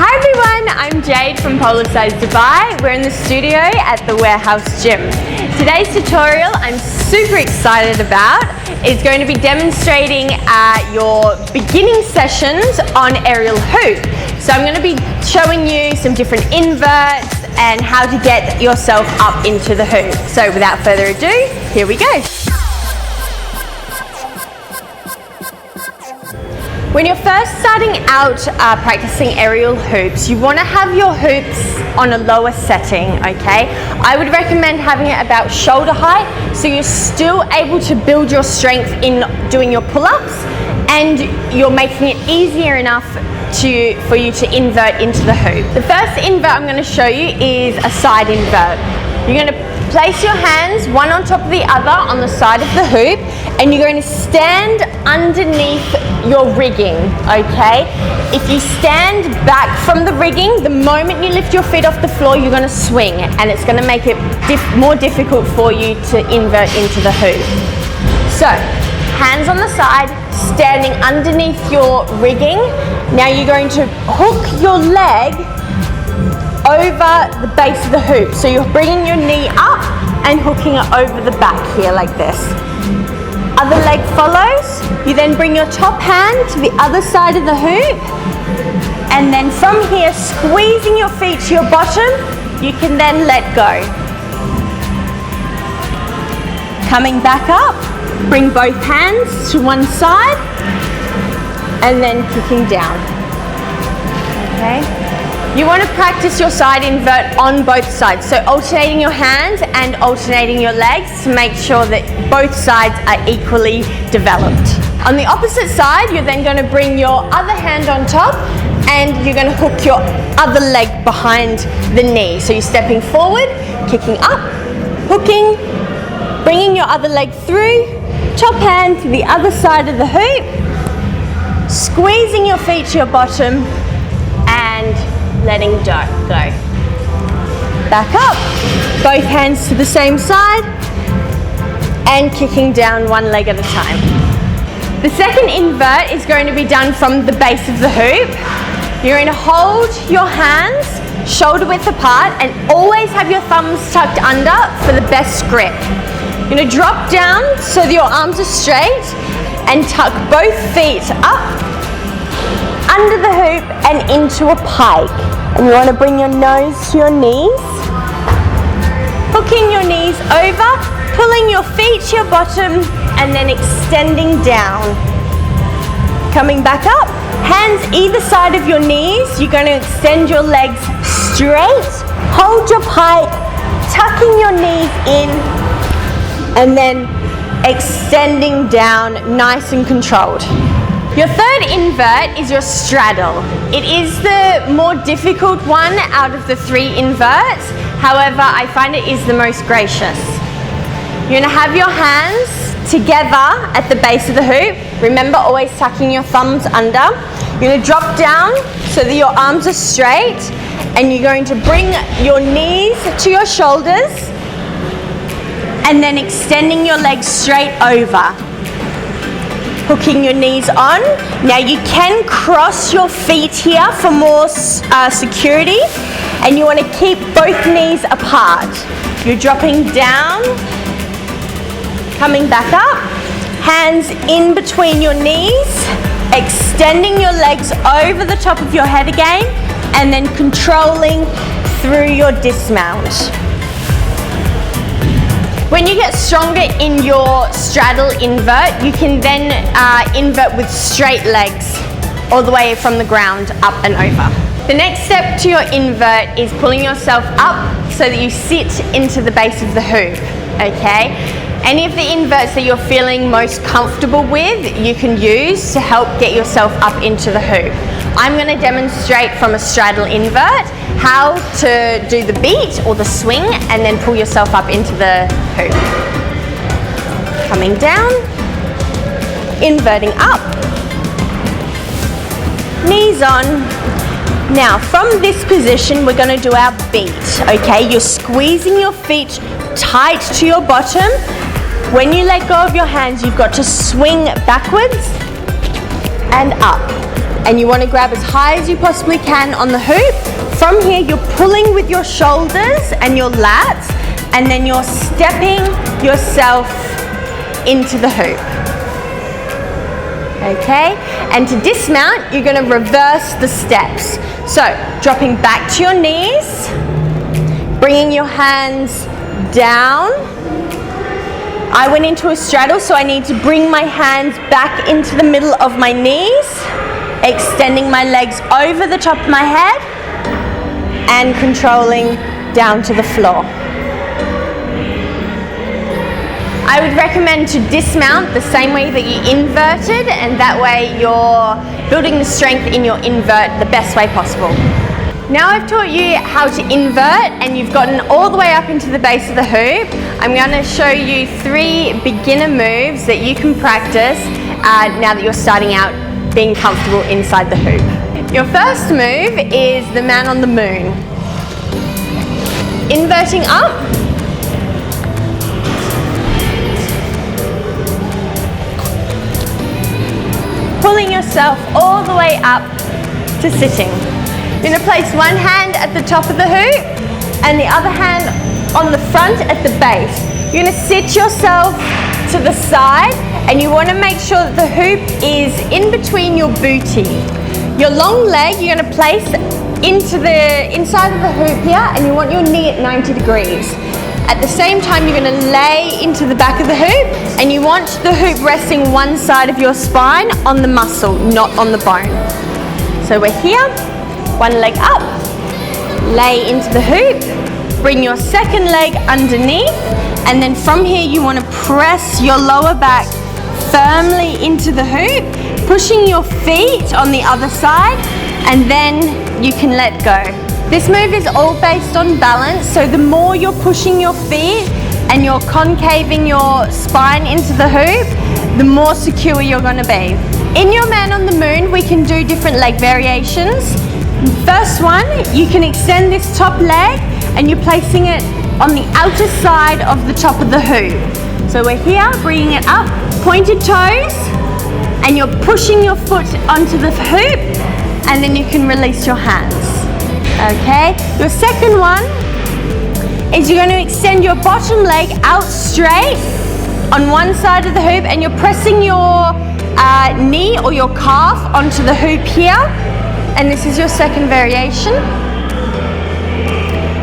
Hi everyone, I'm Jade from Polercise Dubai. We're in the studio at the warehouse gym. Today's tutorial I'm super excited about is going to be demonstrating your beginning sessions on aerial hoop. So I'm going to be showing you some different inverts and how to get yourself up into the hoop. So without further ado, here we go. When you're first starting out practicing aerial hoops, you want to have your hoops on a lower setting, okay? I would recommend having it about shoulder height so you're still able to build your strength in doing your pull-ups and you're making it easier enough for you to invert into the hoop. The first invert I'm going to show you is a side invert. You're going to place your hands one on top of the other on the side of the hoop and you're going to stand underneath your rigging, okay? If you stand back from the rigging, the moment you lift your feet off the floor, you're going to swing and it's going to make it more difficult for you to invert into the hoop. So, hands on the side, standing underneath your rigging. Now you're going to hook your leg over the base of the hoop. So you're bringing your knee up and hooking it over the back here like this. Other leg follows. You then bring your top hand to the other side of the hoop. And then from here, squeezing your feet to your bottom, you can then let go. Coming back up, bring both hands to one side and then kicking down. Okay? You want to practice your side invert on both sides, so alternating your hands and alternating your legs to make sure that both sides are equally developed. On the opposite side, you're then going to bring your other hand on top and you're going to hook your other leg behind the knee. So you're stepping forward, kicking up, hooking, bringing your other leg through, top hand to the other side of the hoop, squeezing your feet to your bottom and letting go. Back up, both hands to the same side and kicking down one leg at a time. The second invert is going to be done from the base of the hoop. You're going to hold your hands shoulder width apart and always have your thumbs tucked under for the best grip. You're going to drop down so that your arms are straight and tuck both feet up under the hoop and into a pike. And you want to bring your nose to your knees, hooking your knees over, pulling your feet to your bottom and then extending down. Coming back up, hands either side of your knees, you're going to extend your legs straight, hold your pike, tucking your knees in and then extending down nice and controlled. Your third invert is your straddle. It is the more difficult one out of the three inverts. However, I find it is the most gracious. You're going to have your hands together at the base of the hoop. Remember, always tucking your thumbs under. You're going to drop down so that your arms are straight and you're going to bring your knees to your shoulders and then extending your legs straight over. Hooking your knees on. Now you can cross your feet here for more security and you want to keep both knees apart. You're dropping down, coming back up, hands in between your knees, extending your legs over the top of your head again and then controlling through your dismount. When you get stronger in your straddle invert, you can then invert with straight legs all the way from the ground up and over. The next step to your invert is pulling yourself up so that you sit into the base of the hoop, okay? Any of the inverts that you're feeling most comfortable with, you can use to help get yourself up into the hoop. I'm going to demonstrate from a straddle invert how to do the beat or the swing and then pull yourself up into the hoop. Coming down, inverting up, knees on. Now from this position we're going to do our beat, okay? You're squeezing your feet tight to your bottom. When you let go of your hands, you've got to swing backwards and up. and you want to grab as high as you possibly can on the hoop. From here, you're pulling with your shoulders and your lats, and then you're stepping yourself into the hoop. Okay, and to dismount, you're going to reverse the steps. So, dropping back to your knees, bringing your hands down. I went into a straddle, so I need to bring my hands back into the middle of my knees, extending my legs over the top of my head, and controlling down to the floor. I would recommend to dismount the same way that you inverted, and that way you're building the strength in your invert the best way possible. Now I've taught you how to invert and you've gotten all the way up into the base of the hoop. I'm going to show you 3 beginner moves that you can practice now that you're starting out being comfortable inside the hoop. Your first move is the man on the moon. Inverting up. Pulling yourself all the way up to sitting. You're going to place one hand at the top of the hoop and the other hand on the front at the base. You're going to sit yourself to the side and you want to make sure that the hoop is in between your booty. Your long leg you're going to place into the inside of the hoop here, and you want your knee at 90 degrees. At the same time, you're going to lay into the back of the hoop, and you want the hoop resting one side of your spine on the muscle, not on the bone. So we're here, one leg up, lay into the hoop, bring your second leg underneath, and then from here you want to press your lower back firmly into the hoop, pushing your feet on the other side, and then you can let go. This move is all based on balance, so the more you're pushing your feet and you're concaving your spine into the hoop, the more secure you're going to be. In your man on the moon, we can do different leg variations. First one, you can extend this top leg and you're placing it on the outer side of the top of the hoop. So we're here, bringing it up, pointed toes, and you're pushing your foot onto the hoop, and then you can release your hands. Okay, your second one is you're going to extend your bottom leg out straight on one side of the hoop, and you're pressing your knee or your calf onto the hoop here, and this is your second variation.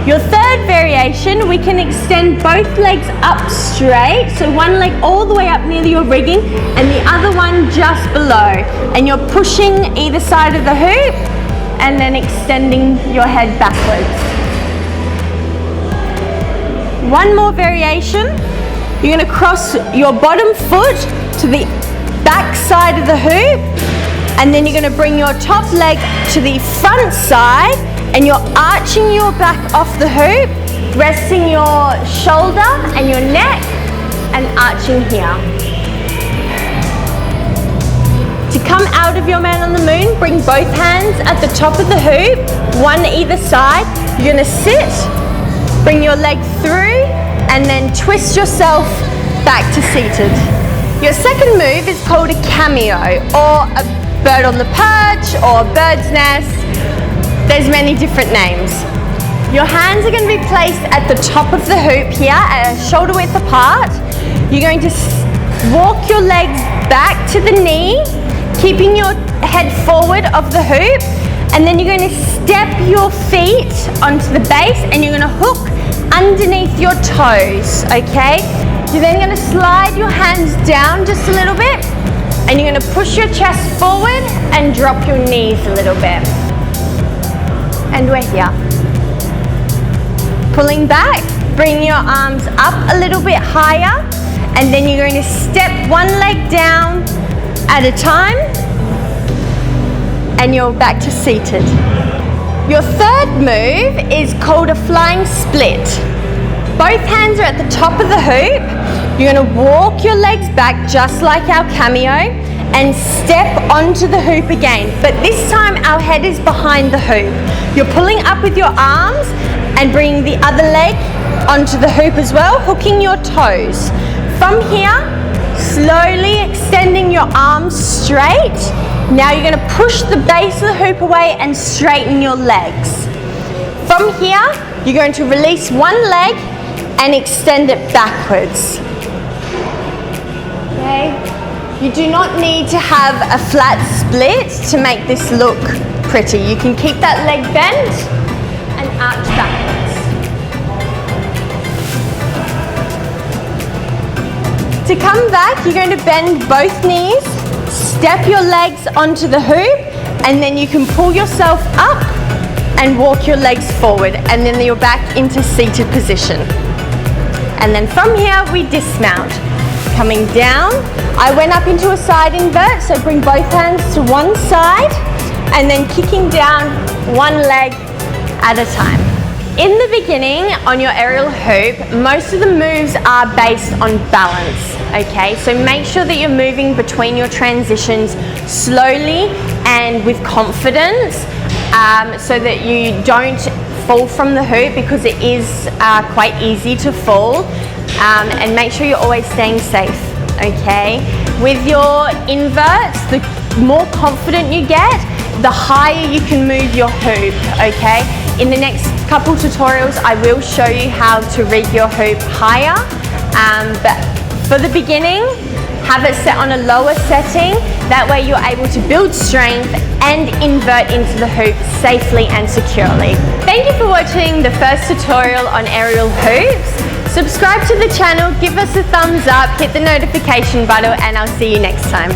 Your third variation, we can extend both legs up straight, so one leg all the way up near your rigging and the other one just below, and you're pushing either side of the hoop and then extending your head backwards. One more variation, you're going to cross your bottom foot to the back side of the hoop, and then you're going to bring your top leg to the front side, and you're arching your back off the hoop, resting your shoulder and your neck, and arching here. To come out of your man on the moon, bring both hands at the top of the hoop, one either side. You're going to sit, bring your leg through, and then twist yourself back to seated. Your second move is called a CAMEO, or a bird on the perch, or a bird's nest. There's many different names. Your hands are going to be placed at the top of the hoop here, shoulder width apart. You're going to walk your legs back to the knee, keeping your head forward of the hoop, and then you're going to step your feet onto the base, and you're going to hook underneath your toes, okay? You're then going to slide your hands down just a little bit, and you're going to push your chest forward and drop your knees a little bit. And we're here. Pulling back, bring your arms up a little bit higher, and then you're going to step one leg down at a time, and you're back to seated. Your third move is called a flying split. Both hands are at the top of the hoop. You're going to walk your legs back just like our CAMEO and step onto the hoop again, but this time our head is behind the hoop. You're pulling up with your arms and bringing the other leg onto the hoop as well, hooking your toes. From here, slowly extending your arms straight, Now you're going to push the base of the hoop away and straighten your legs. From here, you're going to release one leg and extend it backwards. Okay? You do not need to have a flat split to make this look pretty. You can keep that leg bent and arch backwards. To come back, you're going to bend both knees, step your legs onto the hoop, and then you can pull yourself up and walk your legs forward, and then you're back into seated position. And then from here, we dismount. Coming down, I went up into a side invert, so bring both hands to one side, and then kicking down one leg at a time. In the beginning, on your aerial hoop, most of the moves are based on balance, okay? So make sure that you're moving between your transitions slowly and with confidence, so that you don't fall from the hoop, because it is quite easy to fall, and make sure you're always staying safe, okay? With your inverts, the more confident you get, the higher you can move your hoop, okay? In the next couple tutorials, I will show you how to rig your hoop higher, but for the beginning, have it set on a lower setting. That way you're able to build strength and invert into the hoop safely and securely. Thank you for watching the first tutorial on aerial hoops. Subscribe to the channel, give us a thumbs up, hit the notification button, and I'll see you next time.